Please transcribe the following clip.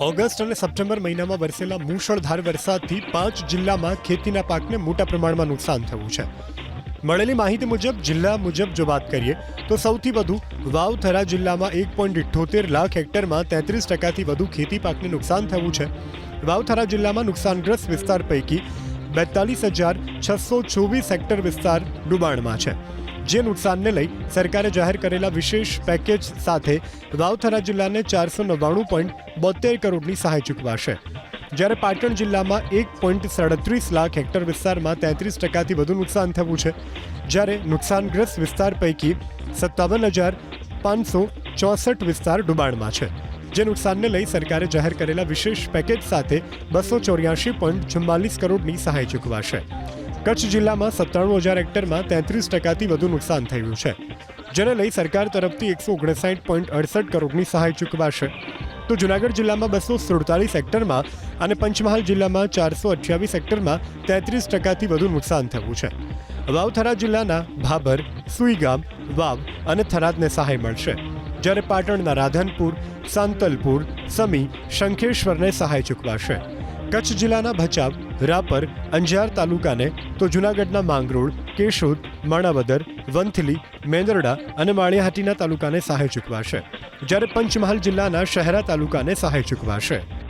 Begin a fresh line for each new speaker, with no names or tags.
August અને September મહિનામાં વરસેલા મૂશળધાર વરસાદથી 5 જિલ્લામાં ખેતીના પાકને મોટા પ્રમાણમાં નુકસાન થયું છે. મળેલી માહિતી મુજબ જિલ્લા મુજબ જો વાત કરીએ તો સૌથી વધુ વાવ-થરા જિલ્લામાં 1.78 લાખ હેક્ટરમાં 33%થી વધુ ખેતી પાકને નુકસાન થયું છે. વાવ-થરા જિલ્લામાં નુકસાનગ્રસ્ત વિસ્તાર પૈકી 42,624 હેક્ટર વિસ્તાર ડુબાણમાં છે. જે નુકસાનને લઈ સરકારે જાહેર કરેલા વિશેષ પેકેજ સાથે વાવ-થરા જિલ્લાને 499.72 કરોડની સહાય ચૂકવાશે. જ્યારે પાટણ જિલ્લામાં 1.37 લાખ હેક્ટર વિસ્તારમાં 33%થી વધુ નુકસાન થયું છે. જ્યારે નુકસાનગ્રસ્ત વિસ્તાર પૈકી 57,564 વિસ્તાર ડુબાણમાં છે. જે નુકસાનને લઈ સરકારે જાહેર કરેલા વિશેષ પેકેજ સાથે 284.44 કરોડની સહાય ચૂકવાશે. કચ્છ જિલ્લામાં 97,000 હેક્ટરમાં 33%થી વધુ નુકસાન થયું છે. જેને લઈ સરકાર તરફથી 159.68 કરોડની સહાય ચૂકવાશે. તો જૂનાગઢ જિલ્લામાં 247 હેક્ટરમાં અને પંચમહાલ જિલ્લામાં 428 હેક્ટરમાં 33%થી વધુ નુકસાન થયું છે. વાવ-થરા જિલ્લાના ભાભર, સુઈગામ, વાવ અને થરાદને સહાય મળશે. જ્યારે પાટણના રાધનપુર, સાંતલપુર, સમી, શંખેશ્વરને સહાય ચૂકવાશે. કચ્છ જિલ્લાના ભચાઉ, રાપર, અંજાર તાલુકાને તો જૂનાગઢના માંગરોળ, કેશોદ, માણાવદર, વંથલી, મેંદરડા અને માળિયાહાટીના તાલુકાને સહાય ચૂકવાશે. જ્યારે પંચમહાલ જિલ્લાના શહેરા તાલુકાને સહાય ચૂકવાશે.